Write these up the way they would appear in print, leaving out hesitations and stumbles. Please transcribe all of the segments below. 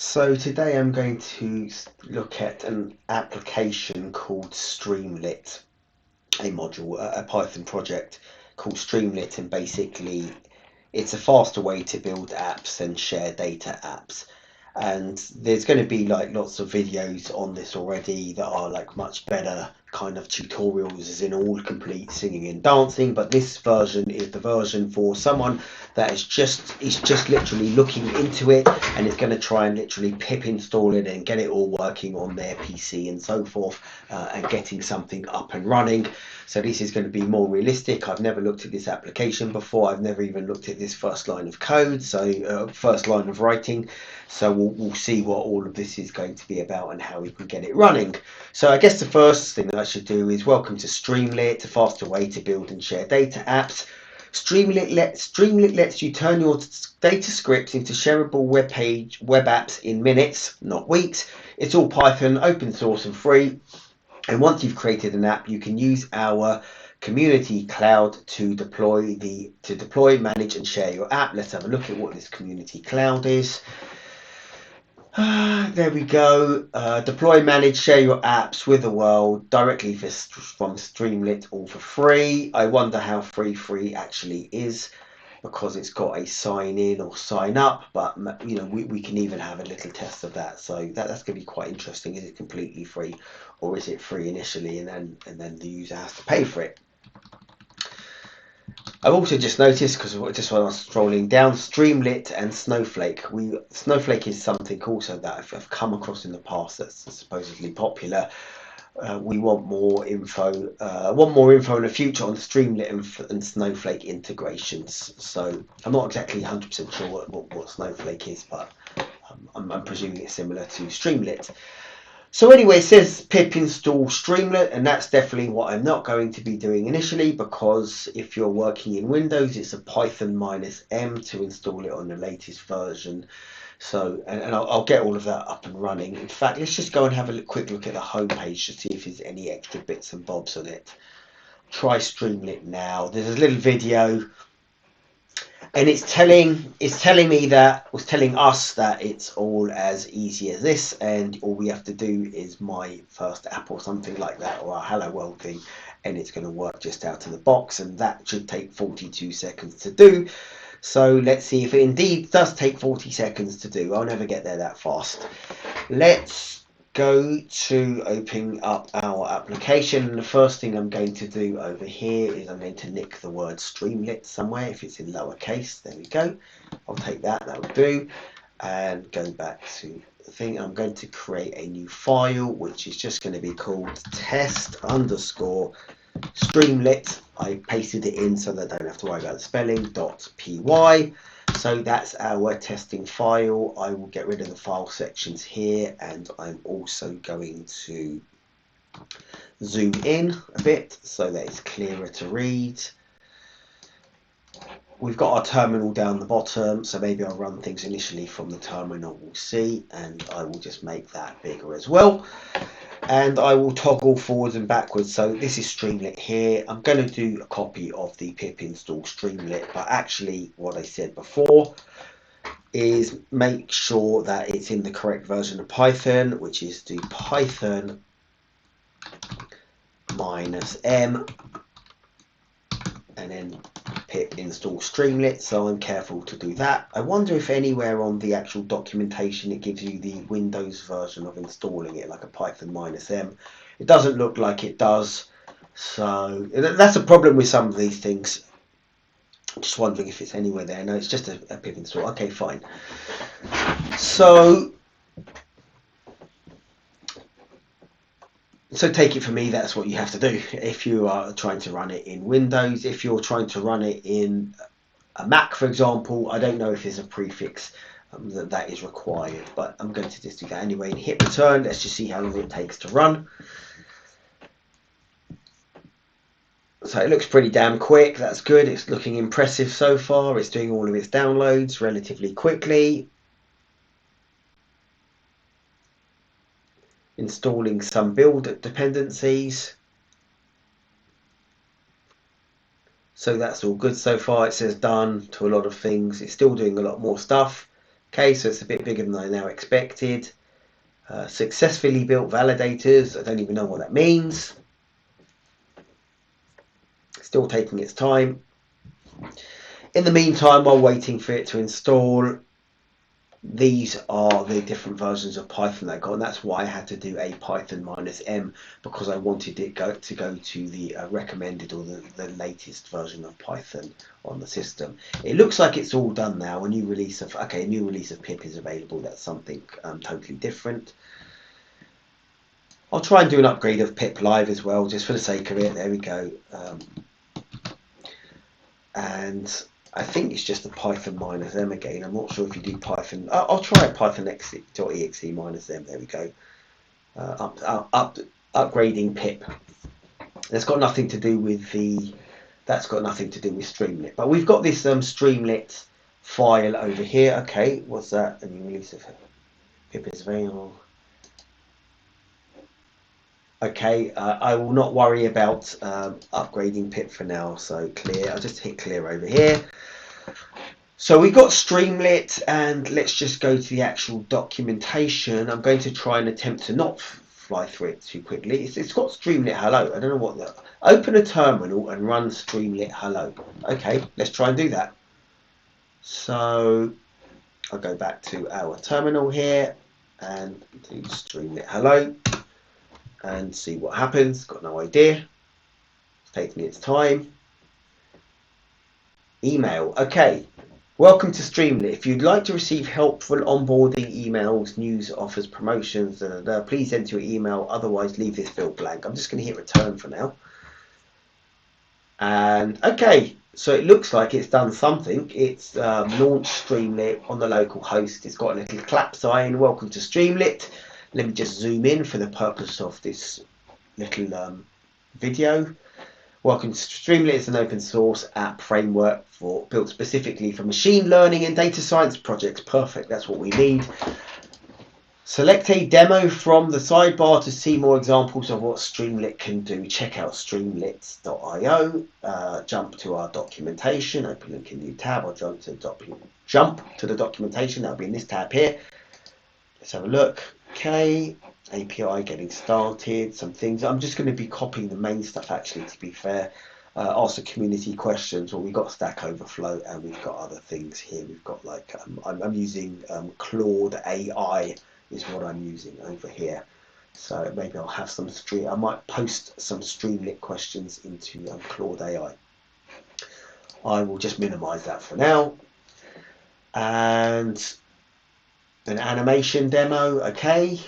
So today I'm going to look at an application called Streamlit, a module, a Python project called Streamlit, and basically it's a faster way to build apps and share data apps. And there's going to be like lots of videos on this already that are like much better kind of tutorials, as in all complete singing and dancing, but this version is the version for someone that is just literally looking into it and is going to try and literally pip install it and get it all working on their PC and so forth, and getting something up and running. So this is going to be more realistic. I've never looked at this application before. I've never even looked at this first line of code, so first line of writing. So we'll see what all of this is going to be about and how we can get it running. So I guess the first thing that I should do is welcome to Streamlit, a faster way to build and share data apps. Streamlit lets you turn your data scripts into shareable web apps in minutes, not weeks. It's all Python, open source and free. And once you've created an app, you can use our community cloud to deploy, manage and share your app. Let's have a look at what this community cloud is. There we go. Deploy, manage, share your apps with the world directly from Streamlit, all for free. I wonder how free actually is, because it's got a sign in or sign up, but you know, we can even have a little test of that. So that's going to be quite interesting. Is it completely free, or is it free initially and then the user has to pay for it? I've also just noticed, because just when I was scrolling down, Streamlit and Snowflake. Snowflake is something also that I've come across in the past that's supposedly popular. We want more info. In the future on Streamlit and Snowflake integrations. So I'm not exactly 100% sure what Snowflake is, but I'm presuming it's similar to Streamlit. So anyway, it says pip install Streamlit, and that's definitely what I'm not going to be doing initially, because if you're working in Windows, it's a Python -m to install it on the latest version. So, and I'll get all of that up and running. In fact, let's just go and have a quick look at the home page to see if there's any extra bits and bobs on it. Try Streamlit now. There's a little video, and it's telling us that it's all as easy as this, and all we have to do is my first app or something like that, or a hello world thing, and it's going to work just out of the box, and that should take 42 seconds to do. So let's see if it indeed does take 40 seconds to do. I'll never get there that fast. Let's go to open up our application, and the first thing I'm going to do over here is I'm going to nick the word Streamlit somewhere. If it's in lowercase, there we go. I'll take that, that will do. And going back to the thing, I'm going to create a new file, which is just going to be called test_Streamlit. I pasted it in so that I don't have to worry about the spelling, .py. So that's our testing file. I will get rid of the file sections here, and I'm also going to zoom in a bit so that it's clearer to read. We've got our terminal down the bottom, so maybe I'll run things initially from the terminal, we'll see, and I will just make that bigger as well. And I will toggle forwards and backwards. So this is Streamlit here. I'm going to do a copy of the pip install Streamlit, but actually what I said before is make sure that it's in the correct version of Python, which is do Python -m and then pip install Streamlit. So I'm careful to do that. I wonder if anywhere on the actual documentation it gives you the Windows version of installing it, like a Python -m. It doesn't look like it does, so that's a problem with some of these things. I'm just wondering if it's anywhere there. No, it's just a pip install. Okay, fine. So take it from me, that's what you have to do if you are trying to run it in Windows. If you're trying to run it in a Mac, for example, I don't know if there's a prefix that is required, but I'm going to just do that anyway and hit return. Let's just see how long it takes to run. So it looks pretty damn quick. That's good. It's looking impressive so far. It's doing all of its downloads relatively quickly. Installing some build dependencies. So that's all good so far. It says done to a lot of things. It's still doing a lot more stuff. Okay, so it's a bit bigger than I now expected. Successfully built validators. I don't even know what that means. Still taking its time. In the meantime, while waiting for it to install, these are the different versions of Python that I got, and that's why I had to do a Python -m, because I wanted it to go to the recommended or the latest version of Python on the system. It looks like it's all done now. A new release of pip is available. That's something totally different. I'll try and do an upgrade of pip live as well, just for the sake of it. There we go. And I think it's just the Python -m again. I'm not sure if you do Python. I'll try Python.exe -m. There we go. Upgrading pip. That's got nothing to do with Streamlit. But we've got this Streamlit file over here. Okay, what's that? A new release of pip is available. Okay, I will not worry about upgrading pip for now. So clear. I'll just hit clear over here. So we got Streamlit, and let's just go to the actual documentation. I'm going to try and attempt to not fly through it too quickly. It's got Streamlit hello. I don't know what that. Open a terminal and run Streamlit hello. Okay, let's try and do that. So I'll go back to our terminal here and do Streamlit hello and see what happens. Got no idea. It's taking its time. Email. Okay. Welcome to Streamlit. If you'd like to receive helpful onboarding emails, news, offers, promotions, please enter your email. Otherwise, leave this field blank. I'm just going to hit return for now. And okay, so it looks like it's done something. It's launched Streamlit on the local host. It's got a little clap sign. Welcome to Streamlit. Let me just zoom in for the purpose of this little video. Welcome to Streamlit. Is an open source app framework built specifically for machine learning and data science projects. Perfect, that's what we need. Select a demo from the sidebar to see more examples of what Streamlit can do. Check out streamlit.io. Jump to our documentation. Open link in new tab. I'll jump to the documentation. That'll be in this tab here. Let's have a look. Okay. API getting started, some things. I'm just going to be copying the main stuff, actually, to be fair. Ask the community questions. Well, we've got Stack Overflow and we've got other things here. We've got like, I'm using Claude AI is what I'm using over here. So maybe I'll have some I might post some Streamlit questions into Claude AI. I will just minimize that for now. And an animation demo, okay.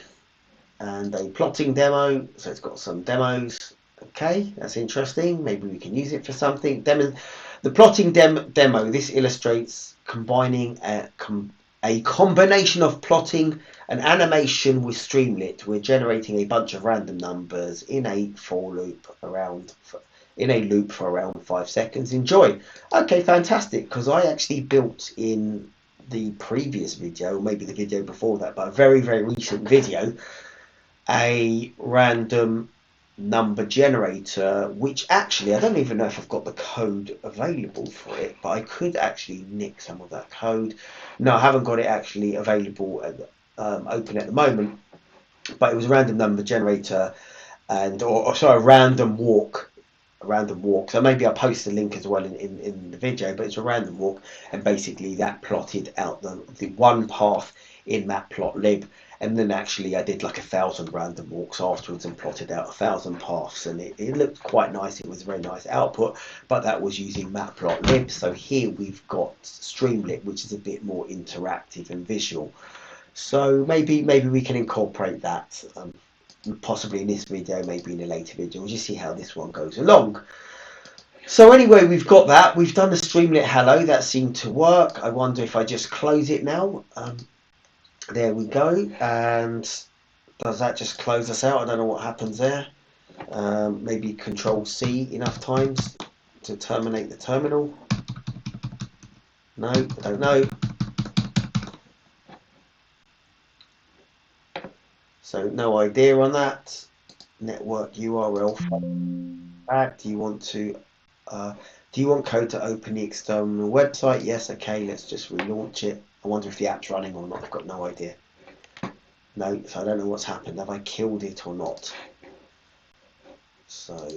And a plotting demo, so it's got some demos. Okay, that's interesting. Maybe we can use it for something. The plotting demo. This illustrates combining a combination of plotting and animation with Streamlit. We're generating a bunch of random numbers in a for loop for around 5 seconds. Enjoy. Okay, fantastic. Because I actually built in the previous video, or maybe the video before that, but a very, very recent video, a random number generator, which actually I don't even know if I've got the code available for it, but I could actually nick some of that code. No, I haven't got it actually available open at the moment, but it was a random number generator, and sorry, a random walk. So maybe I'll post the link as well in the video, but it's a random walk, and basically that plotted out the one path in matplotlib. And then actually I did like 1,000 random walks afterwards and plotted out 1,000 paths, and it looked quite nice. It was a very nice output, but that was using matplotlib. So here we've got Streamlit, which is a bit more interactive and visual. So maybe we can incorporate that, possibly in this video, maybe in a later video. We'll just see how this one goes along. So anyway, we've got that. We've done the Streamlit hello. That seemed to work. I wonder if I just close it now. There we go. And does that just close us out? I don't know what happens there. Maybe Control C enough times to terminate the terminal. No, I don't know. So no idea on that. Network URL. Do you want to Do you want code to open the external website? Yes, okay, let's just relaunch it. I wonder if the app's running or not. I've got no idea. No, so I don't know what's happened. Have I killed it or not? So,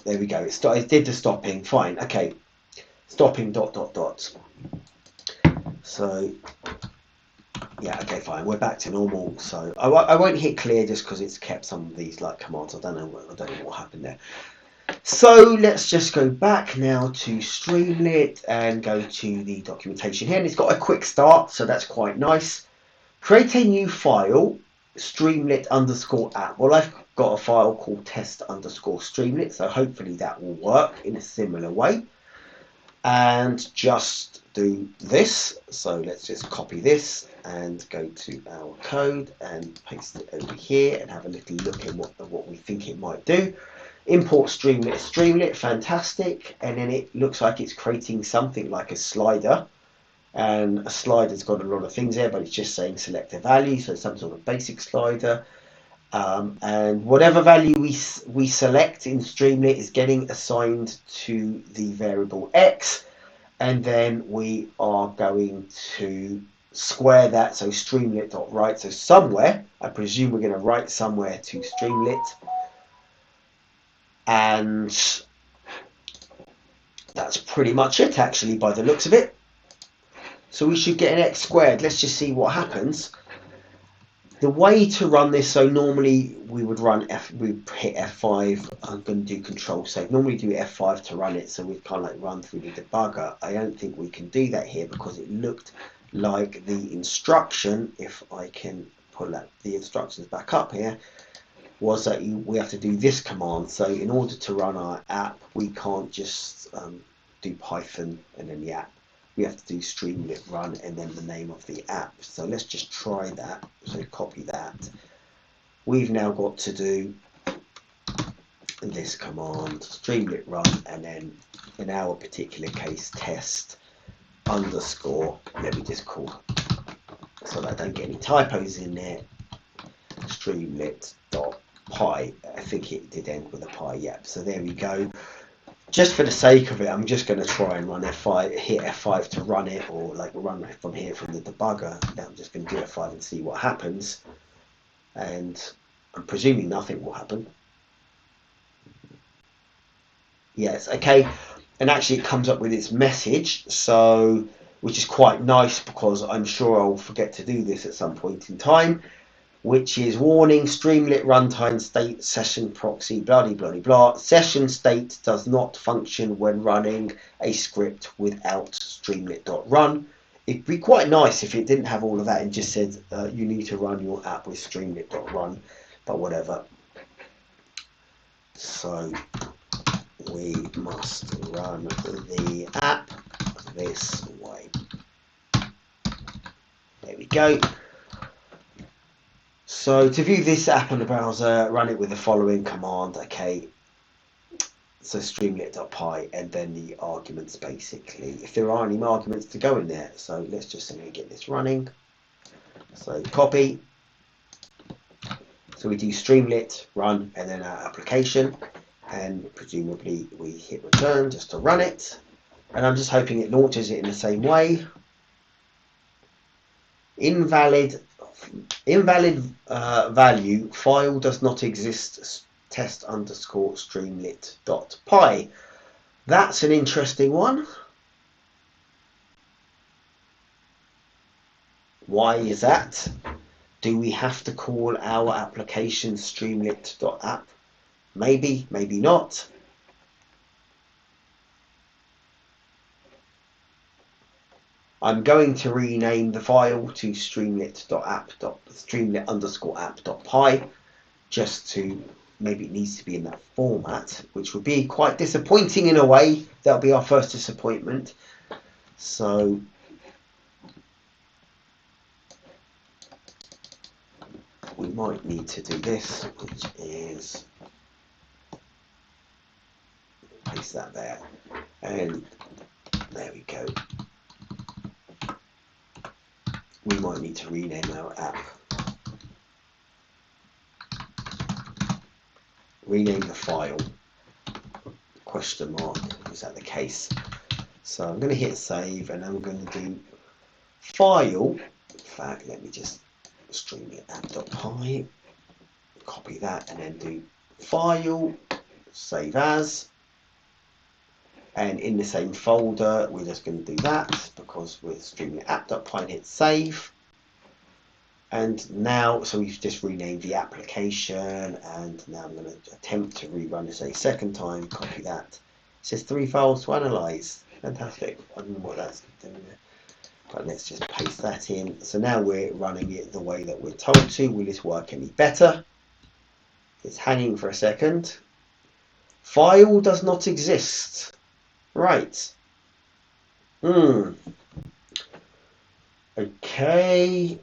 there we go. It did the stopping. Fine, okay. Stopping ... So, yeah, okay, fine. We're back to normal. So I won't hit clear just because it's kept some of these like commands. I don't know what happened there. So let's just go back now to Streamlit and go to the documentation here. And it's got a quick start, so that's quite nice. Create a new file, Streamlit_app. Well, I've got a file called test_streamlit, so hopefully that will work in a similar way. And just do this. So let's just copy this and go to our code and paste it over here and have a little look at what we think it might do. Import Streamlit, fantastic. And then it looks like it's creating something like a slider. And a slider's got a lot of things there, but it's just saying select a value, so some sort of basic slider. And whatever value we select in Streamlit is getting assigned to the variable x, and then we are going to square that, so streamlit.write. So somewhere, I presume we're going to write somewhere to Streamlit, and that's pretty much it actually by the looks of it. So we should get an x squared. Let's just see what happens. The way to run this, so normally we would run we hit F5. I'm going to do control save. Normally do F5 to run it, so we kind of like run through the debugger. I don't think we can do that here because it looked like the instruction, if I can pull the instructions back up here, was that we have to do this command. So in order to run our app, we can't just do Python and then the app. We have to do Streamlit run and then the name of the app. So let's just try that. So copy that. We've now got to do this command, Streamlit run, and then in our particular case, test underscore, let me just call, so that I don't get any typos in there, Streamlit.py. I think it did end with a pi, yep. So there we go. Just for the sake of it, I'm just going to try and run F5, hit F5 to run it, or like run it from here from the debugger. Now I'm just going to do F5 and see what happens. And I'm presuming nothing will happen. Yes, okay. And actually it comes up with its message, so which is quite nice because I'm sure I'll forget to do this at some point in time. Which is warning, Streamlit runtime state session proxy, blah, blah, blah, blah. Session state does not function when running a script without Streamlit.run. It'd be quite nice if it didn't have all of that and just said you need to run your app with Streamlit.run, but whatever. So we must run the app this way. There we go. So to view this app on the browser, run it with the following command. Okay, so streamlit.py and then the arguments basically. If there are any arguments to go in there, so let's just simply get this running. So copy. So we do streamlit run and then our application, and presumably we hit return just to run it. And I'm just hoping it launches it in the same way. Invalid value, file does not exist, test_streamlit.py. That's an interesting one. Why is that? Do we have to call our application streamlit.app? Maybe, maybe not. I'm going to rename the file to streamlit_app.py, just to, maybe it needs to be in that format, which would be quite disappointing in a way. That'll be our first disappointment. So we might need to do this, which is paste that there, and there we go. We might need to rename our app. Rename the file. question mark. Is that the case? So I'm going to hit save, and I'm going to do file. In fact, let me just Streamlit app.py, copy that, and then do file, save as, and in the same folder we're just going to do that because we're Streamlit app.py, and hit save. And now, so we've just renamed the application, and now I'm going to attempt to rerun this a second time. Copy that. It says 3 files to analyze. Fantastic. I don't know what that's doing there. But let's just paste that in. So now we're running it the way that we're told to. Will this work any better? It's hanging for a second. File does not exist. Right. Okay.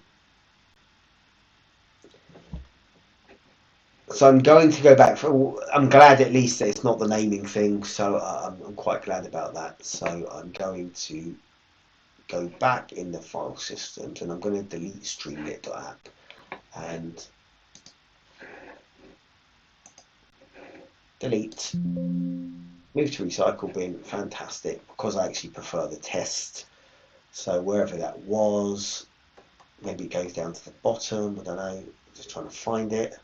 So I'm going to go back for. I'm glad at least that it's not the naming thing. So I'm quite glad about that. So I'm going to go back in the file systems, and I'm going to delete Streamlit.app and delete. Move to recycle bin. Fantastic, because I actually prefer the test. So wherever that was, maybe it goes down to the bottom. I don't know. Just trying to find it.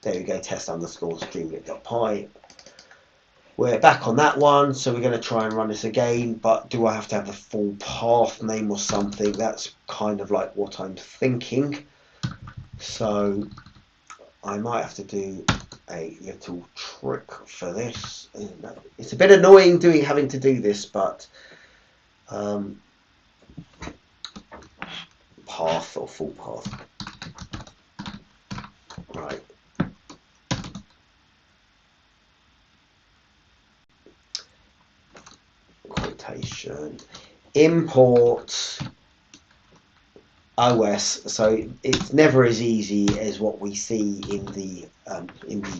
There we go. Test underscore Streamlit.py. We're back on that one, so we're going to try and run this again, but do I have to have the full path name or something? That's kind of like what I'm thinking. So I might have to do a little trick for this. It's a bit annoying having to do this, but path or full path. Right. Quotation. Import OS. So it's never as easy as what we see in the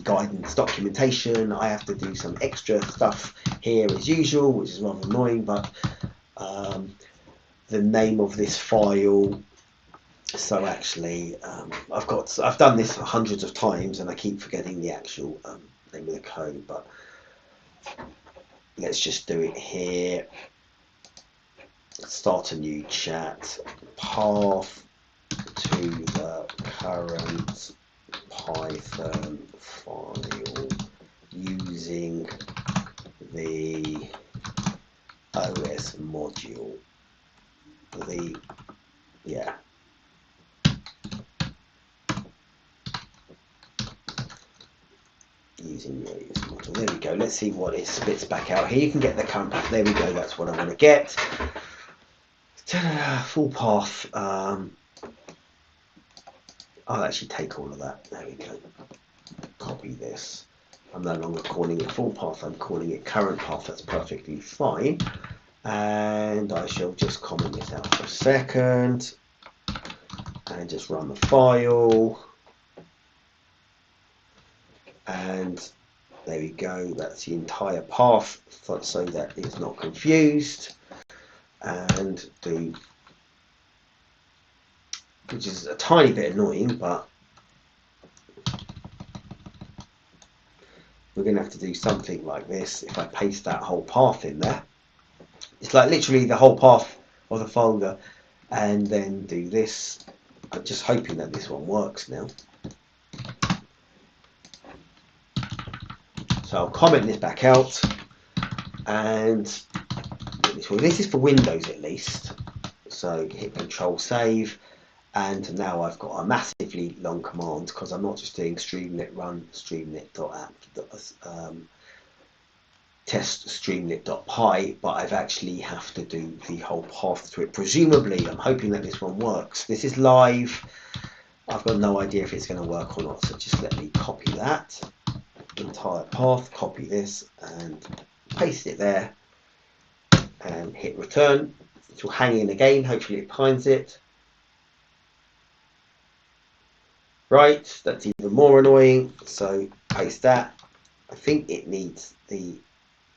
guidance documentation. I have to do some extra stuff here as usual, which is rather annoying, but the name of this file. So actually, I've done this hundreds of times, and I keep forgetting the actual name of the code. But let's just do it here. Start a new chat. Path to the current Python file using the OS module. Using the OS module. There we go. Let's see what it spits back out here. You can get the current path. There we go. That's what I want to get. Ta-da, full path. I'll actually take all of that. There we go. Copy this. I'm no longer calling it full path. I'm calling it current path. That's perfectly fine. And I shall just comment this out for a second and just run the file. And there we go. That's the entire path, so that it's not confused. And do, which is a tiny bit annoying, but we're going to have to do something like this. If I paste that whole path in there, it's like literally the whole path of the folder, and then do this. I'm just hoping that this one works now. So I'll comment this back out, and this is for Windows at least. So hit Control Save, and now I've got a massively long command because I'm not just doing Streamlit run Streamlit.app test Streamlit.py, but I've actually have to do the whole path to it. Presumably, I'm hoping that this one works. This is live. I've got no idea if it's going to work or not. So just let me copy that entire path, copy this, and paste it there, and hit return. It will hang in again. Hopefully, it finds it. Right, that's even more annoying. So paste that. I think it needs the.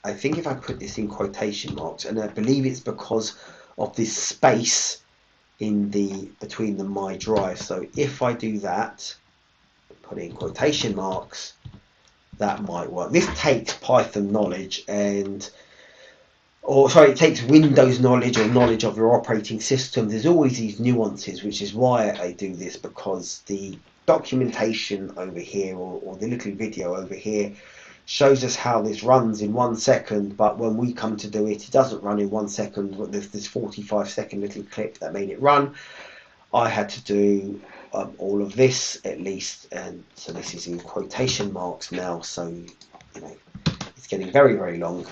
I think if I put this in quotation marks, and I believe it's because of this space in the between the my drive. So if I do that, put it in quotation marks, that might work. This takes Python knowledge it takes Windows knowledge or knowledge of your operating system. There's always these nuances, which is why I do this, because the documentation over here or the little video over here shows us how this runs in 1 second, but when we come to do it, it doesn't run in 1 second. There's this 45-second little clip that made it run. I had to do all of this at least, and so this is in quotation marks now, so it's getting very, very long.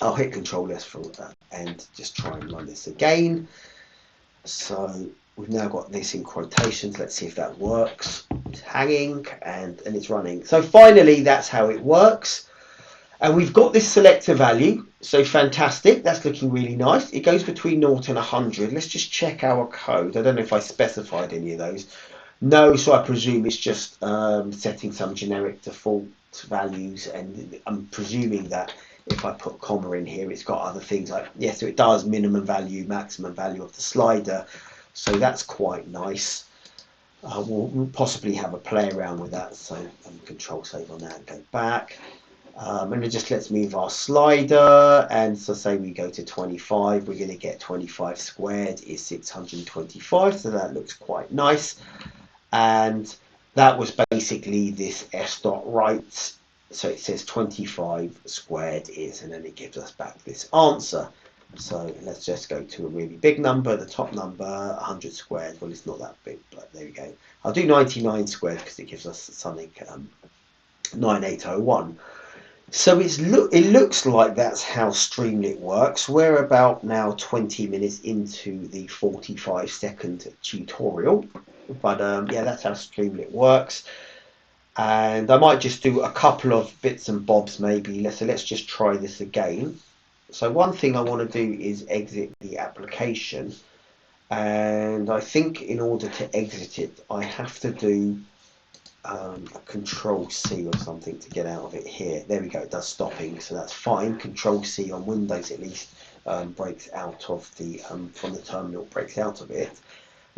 I'll hit Control S for that and just try and run this again. So we've now got this in quotations. Let's see if that works. It's hanging and it's running. So finally, that's how it works. And we've got this selector value. So fantastic. That's looking really nice. It goes between 0 and 100. Let's just check our code. I don't know if I specified any of those. No, so I presume it's just setting some generic default values, and I'm presuming that if I put comma in here, it's got other things like, yes, so it does minimum value, maximum value of the slider. So that's quite nice. We'll possibly have a play around with that. So Control save on that and go back. And it just let's move our slider. And so say we go to 25, we're going to get 25 squared is 625. So that looks quite nice. And that was basically this s.write. So it says 25 squared is, and then it gives us back this answer. So let's just go to a really big number, the top number, 100 squared. Well, it's not that big, but there we go. I'll do 99 squared because it gives us something 9801. So it looks like that's how Streamlit works. We're about now 20 minutes into the 45-second tutorial. But yeah, that's how Streamlit works. And I might just do a couple of bits and bobs maybe. So let's just try this again. So one thing I want to do is exit the application. And I think in order to exit it, I have to do a Control C or something to get out of it here. There we go, it does stopping, so that's fine. Control C on Windows at least breaks out of the, from the terminal, breaks out of it.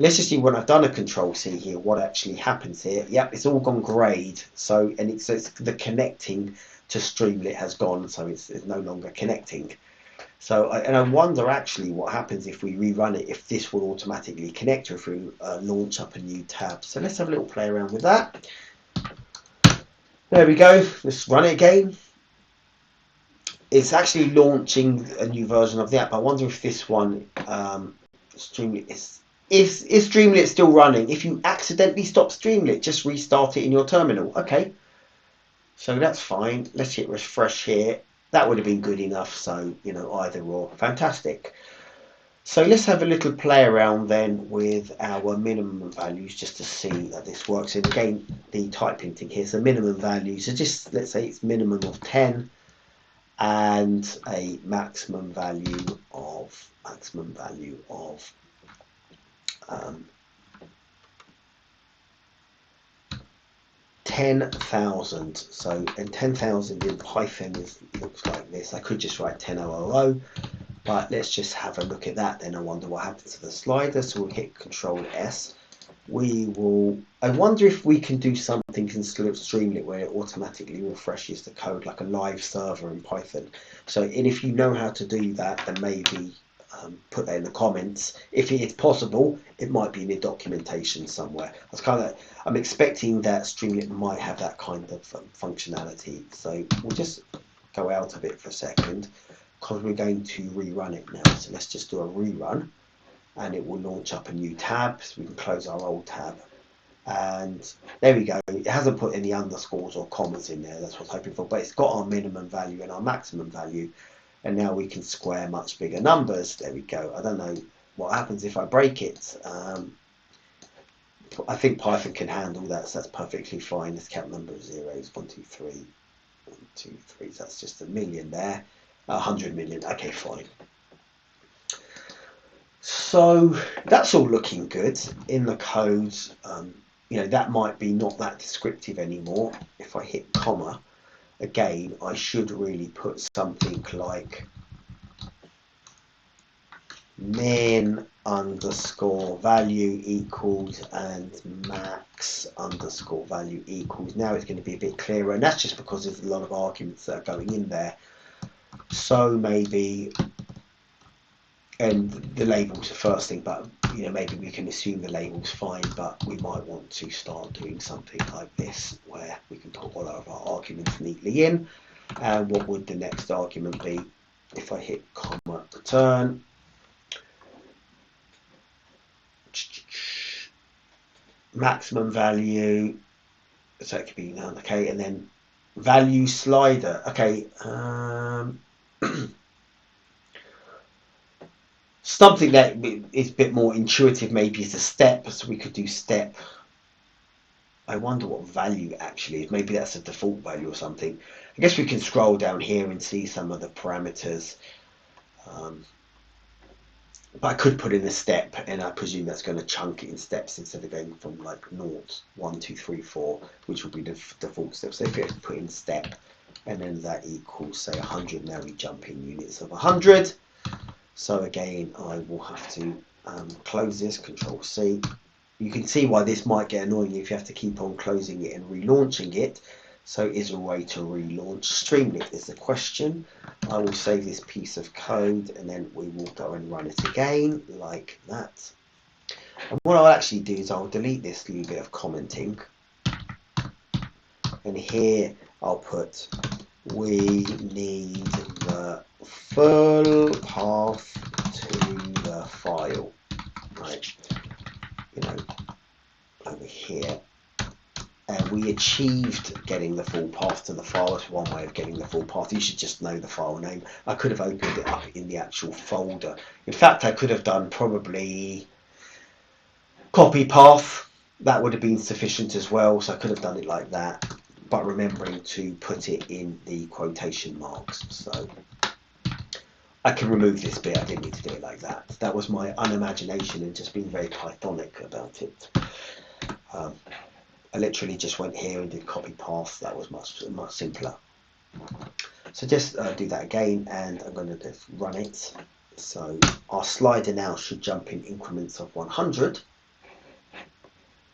Let's just see when I've done a Control C here, what actually happens here. Yep, it's all gone grayed. So, and it's the connecting to Streamlit has gone, so it's no longer connecting. So, and I wonder actually what happens if we rerun it, if this will automatically connect or if we launch up a new tab. So let's have a little play around with that. There we go. Let's run it again. It's actually launching a new version of the app. I wonder if this one, Streamlit is Streamlit still running? If you accidentally stop Streamlit, just restart it in your terminal. Okay, so that's fine. Let's hit refresh here. That would have been good enough. So either or, fantastic. So let's have a little play around then with our minimum values just to see that this works. And again, the type hinting here. So minimum values. So just let's say it's minimum of 10 and a maximum value of 10,000. So, and 10,000 in Python looks like this. I could just write 10,000, but let's just have a look at that. Then I wonder what happens to the slider. So we'll hit Control S. I wonder if we can do something in Streamlit where it automatically refreshes the code like a live server in Python. So, and if you know how to do that, then maybe put that in the comments. If it is possible, it might be in the documentation somewhere. I'm expecting that Streamlit might have that kind of functionality. So we'll just go out of it for a second because we're going to rerun it now. So let's just do a rerun and it will launch up a new tab. So we can close our old tab. And there we go. It hasn't put any underscores or commas in there. That's what I was hoping for. But it's got our minimum value and our maximum value. And now we can square much bigger numbers. There we go. I don't know what happens if I break it. I think Python can handle that, so that's perfectly fine. Let's count number of zeros. 1, 2, 3. 1, 2, 3. So that's just a million there. 100 million. Okay, fine. So that's all looking good in the codes. That might be not that descriptive anymore. If I hit comma, again, I should really put something like min underscore value equals and max underscore value equals. Now it's going to be a bit clearer, and that's just because there's a lot of arguments that are going in there. So maybe, and the label's the first thing, but you know, maybe we can assume the label's fine, but we might want to start doing something like this where we can put all of our arguments neatly in. And what would the next argument be? If I hit comma return, maximum value, so it could be none, okay, and then value slider, okay, something that is a bit more intuitive maybe is a step, so we could do step. I wonder what value actually is. Maybe that's a default value or something. I guess we can scroll down here and see some of the parameters. But I could put in a step, and I presume that's going to chunk it in steps instead of going from like 0, 1, 2, 3, 4, which would be the default step. So if you put in step, and then that equals say 100, now we jump in units of 100. So again, I will have to close this, Control C. You can see why this might get annoying if you have to keep on closing it and relaunching it. So is there a way to relaunch Streamlit is the question. I will save this piece of code and then we will go and run it again like that. And what I'll actually do is I'll delete this little bit of commenting. And here I'll put, we need the full path to the file. Right. You know, over here, and we achieved getting the full path to the file. That's one way of getting the full path. You should just know the file name. I could have opened it up in the actual folder. In fact, I could have done probably copy path. That would have been sufficient as well, so I could have done it like that, but remembering to put it in the quotation marks. So I can remove this bit. I didn't need to do it like that. That was my unimagination and just being very Pythonic about it. I literally just went here and did copy path. That was much simpler. So just do that again, and I'm going to just run it. So our slider now should jump in increments of 100.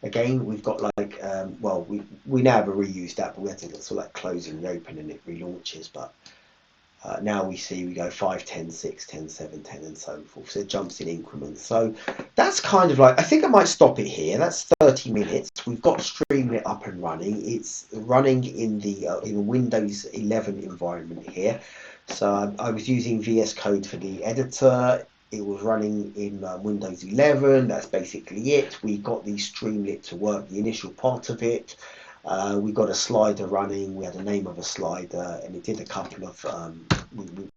Again, we've got like, well, we now have a reuse that, but we had to sort of like close and reopen and it relaunches. But now we see we go 5, 10, 6, 10, 7, 10 and so forth. So it jumps in increments. So that's kind of like, I think I might stop it here. That's 30 minutes. We've got Streamlit up and running. It's running in the in Windows 11 environment here. So I was using VS Code for the editor. It was running in Windows 11. That's basically it. We got the Streamlit to work, the initial part of it. We got a slider running. We had a name of a slider, and it did a couple of.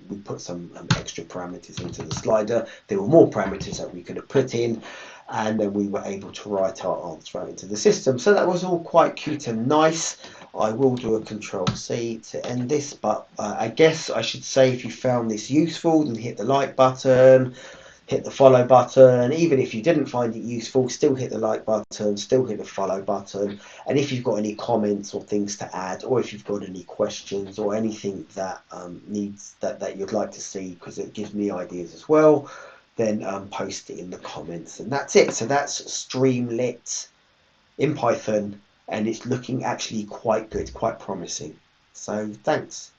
We put some extra parameters into the slider. There were more parameters that we could have put in, and then we were able to write our answer out into the system. So that was all quite cute and nice. I will do a Control C to end this, but I guess I should say if you found this useful, then hit the like button. Hit the follow button. Even if you didn't find it useful, still hit the like button, still hit the follow button. And if you've got any comments or things to add, or if you've got any questions or anything that that you'd like to see, because it gives me ideas as well, then post it in the comments. And that's it. So that's Streamlit in Python, and it's looking actually quite good, quite promising. So thanks.